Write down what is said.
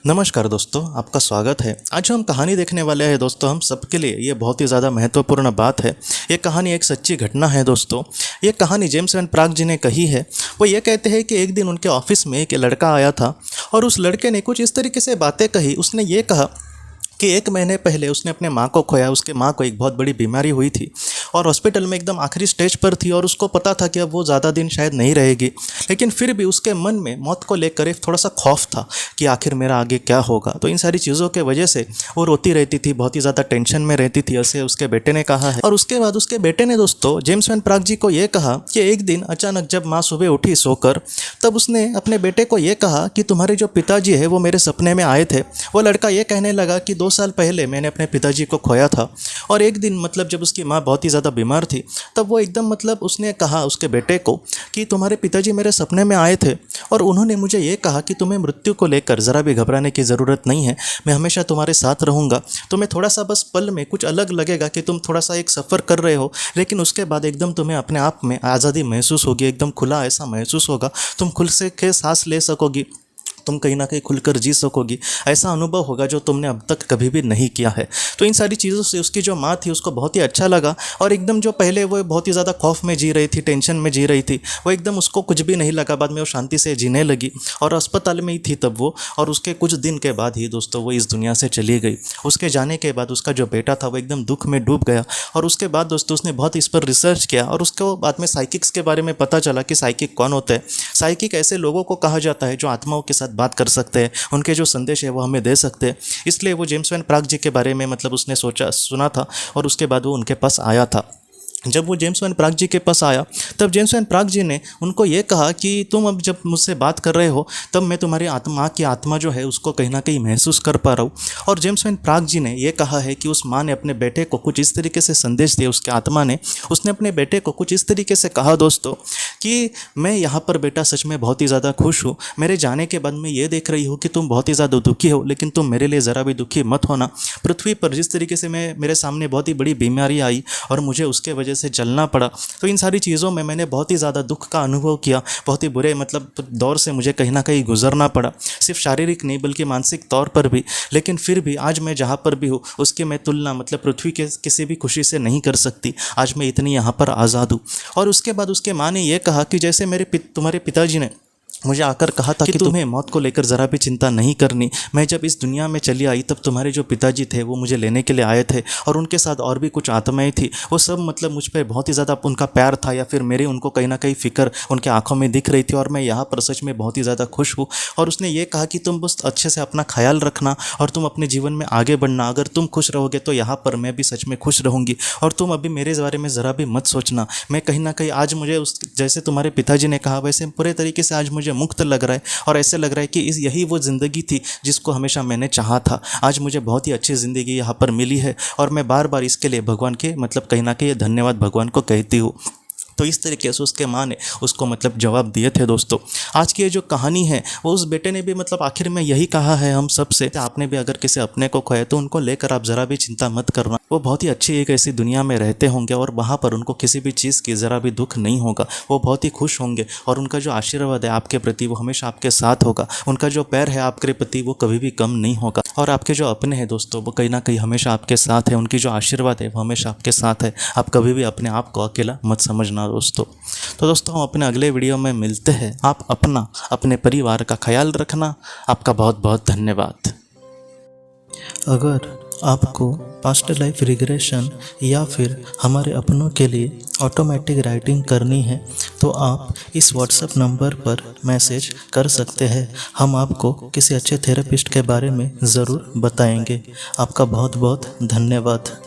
नमस्कार दोस्तों, आपका स्वागत है। आज जो हम कहानी देखने वाले हैं दोस्तों, हम सबके लिए ये बहुत ही ज़्यादा महत्वपूर्ण बात है। ये कहानी एक सच्ची घटना है दोस्तों। ये कहानी जेम्स वैन प्राग जी ने कही है। वो ये कहते हैं कि एक दिन उनके ऑफिस में एक लड़का आया था और उस लड़के ने कुछ इस तरीके से बातें कही। उसने ये कहा कि 1 महीने पहले उसने अपने माँ को खोया। उसके माँ को एक बहुत बड़ी बीमारी हुई थी और हॉस्पिटल में एकदम आखिरी स्टेज पर थी और उसको पता था कि अब वो ज़्यादा दिन शायद नहीं रहेगी, लेकिन फिर भी उसके मन में मौत को लेकर एक थोड़ा सा खौफ था कि आखिर मेरा आगे क्या होगा। तो इन सारी चीज़ों के वजह से वो रोती रहती थी, बहुत ही ज़्यादा टेंशन में रहती थी, ऐसे उसके बेटे ने कहा है। और उसके बाद उसके बेटे ने दोस्तों जेम्स वैन प्राग जी को ये कहा कि एक दिन अचानक जब माँ सुबह उठी सोकर, तब उसने अपने बेटे को ये कहा कि तुम्हारे जो पिताजी है वो मेरे सपने में आए थे। वो लड़का ये कहने लगा कि 2 साल पहले मैंने अपने पिताजी को खोया था और एक दिन जब उसकी माँ बहुत ही ज़्यादा बीमार थी, तब वो एकदम उसने कहा उसके बेटे को कि तुम्हारे पिताजी मेरे सपने में आए थे और उन्होंने मुझे ये कहा कि तुम्हें मृत्यु को लेकर ज़रा भी घबराने की ज़रूरत नहीं है, मैं हमेशा तुम्हारे साथ रहूँगा। तुम्हें थोड़ा सा बस पल में कुछ अलग लगेगा कि तुम थोड़ा सा एक सफ़र कर रहे हो, लेकिन उसके बाद एकदम तुम्हें अपने आप में आज़ादी महसूस होगी, एकदम खुला ऐसा महसूस होगा, तुम खुल से के सांस ले सकोगी, तुम कहीं ना कहीं खुलकर जी सकोगी। ऐसा अनुभव होगा जो तुमने अब तक कभी भी नहीं किया है। तो इन सारी चीज़ों से उसकी जो माँ थी उसको बहुत ही अच्छा लगा और एकदम जो पहले वो बहुत ही ज़्यादा खौफ में जी रही थी, टेंशन में जी रही थी, वो एकदम उसको कुछ भी नहीं लगा। बाद में वो शांति से जीने लगी और अस्पताल में ही थी तब वो, और उसके कुछ दिन के बाद ही दोस्तों वो इस दुनिया से चली गई। उसके जाने के बाद उसका जो बेटा था वो एकदम दुख में डूब गया और उसके बाद दोस्तों उसने बहुत इस पर रिसर्च किया और उसको बाद में साइकिक्स के बारे में पता चला कि साइकिक कौन होते हैं। साइकिक ऐसे लोगों को कहा जाता है जो आत्माओं के साथ बात कर सकते हैं, उनके जो संदेश है वो हमें दे सकते हैं। इसलिए वो जेम्स वैन प्राग जी के बारे में उसने सुना था और उसके बाद वो उनके पास आया था। जब वो जेम्स वैन प्राग जी के पास आया तब जेम्स वैन प्राग जी ने उनको ये कहा कि तुम अब जब मुझसे बात कर रहे हो तब मैं तुम्हारी आत्मा की आत्मा जो है उसको कहीं ना कहीं महसूस कर पा रहा हूँ। और जेम्स वैन प्राग जी ने ये कहा है कि उस माँ ने अपने बेटे को कुछ इस तरीके से संदेश दिया, उसके आत्मा ने, उसने अपने बेटे को कुछ इस तरीके से कहा दोस्तों कि मैं यहाँ पर बेटा सच में बहुत ही ज़्यादा खुश हूँ। मेरे जाने के बाद मैं ये देख रही हूँ कि तुम बहुत ही ज़्यादा दुखी हो, लेकिन तुम मेरे लिए ज़रा भी दुखी मत होना। पृथ्वी पर जिस तरीके से मेरे सामने बहुत ही बड़ी बीमारी आई और मुझे उसके वजह से चलना पड़ा, तो इन सारी चीज़ों में मैंने बहुत ही ज़्यादा दुख का अनुभव किया, बहुत ही बुरे दौर से मुझे कहीं ना कहीं गुजरना पड़ा, सिर्फ शारीरिक नहीं बल्कि मानसिक तौर पर भी। लेकिन फिर भी आज मैं जहाँ पर भी हूँ उसकी मैं तुलना पृथ्वी के किसी भी खुशी से नहीं कर सकती। आज मैं इतनी यहाँ पर आज़ाद हूँ। और उसके बाद उसके माँ ने यह कहा कि जैसे तुम्हारे पिताजी ने मुझे आकर कहा था कि तुम्हें मौत को लेकर ज़रा भी चिंता नहीं करनी। मैं जब इस दुनिया में चली आई तब तुम्हारे जो पिताजी थे वो मुझे लेने के लिए आए थे और उनके साथ और भी कुछ आत्माएं थी। वो सब मुझ पर बहुत ही ज़्यादा उनका प्यार था या फिर मेरी उनको कहीं ना कहीं फ़िक्र उनके आंखों में दिख रही थी और मैं यहाँ पर सच में बहुत ही ज़्यादा खुश हूँ। और उसने ये कहा कि तुम बस अच्छे से अपना ख्याल रखना और तुम अपने जीवन में आगे बढ़ना। अगर तुम खुश रहोगे तो यहाँ पर मैं भी सच में खुश रहूँगी और तुम अभी मेरे बारे में ज़रा भी मत सोचना। मैं कहीं ना कहीं आज मुझे जैसे तुम्हारे पिताजी ने कहा वैसे पूरे तरीके से आज मुझे मुक्त लग रहा है और ऐसे लग रहा है कि यही वो ज़िंदगी थी जिसको हमेशा मैंने चाहा था। आज मुझे बहुत ही अच्छी ज़िंदगी यहाँ पर मिली है और मैं बार बार इसके लिए भगवान के कहीं ना कहीं धन्यवाद भगवान को कहती हूँ। तो इस तरीके से उसके माँ ने उसको जवाब दिए थे दोस्तों। आज की ये जो कहानी है वो उस बेटे ने भी आखिर में यही कहा है हम सब से, आपने भी अगर किसी अपने को खोया तो उनको लेकर आप ज़रा भी चिंता मत करना। वो बहुत ही अच्छी एक ऐसी दुनिया में रहते होंगे और वहाँ पर उनको किसी भी चीज़ की ज़रा भी दुख नहीं होगा। वो बहुत ही खुश होंगे और उनका जो आशीर्वाद है आपके प्रति वो हमेशा आपके साथ होगा। उनका जो प्यार है आपके प्रति वो कभी भी कम नहीं होगा। और आपके जो अपने हैं दोस्तों वो कहीं ना कहीं हमेशा आपके साथ है। उनकी जो आशीर्वाद है वो हमेशा आपके साथ है। आप कभी भी अपने आप को अकेला मत समझना दोस्तों। तो दोस्तों हम अपने अगले वीडियो में मिलते हैं। आप अपने परिवार का ख्याल रखना। आपका बहुत बहुत धन्यवाद। अगर आपको पास्ट लाइफ रिग्रेशन या फिर हमारे अपनों के लिए ऑटोमेटिक राइटिंग करनी है तो आप इस व्हाट्सएप नंबर पर मैसेज कर सकते हैं। हम आपको किसी अच्छे थेरेपिस्ट के बारे में ज़रूर बताएंगे। आपका बहुत बहुत धन्यवाद।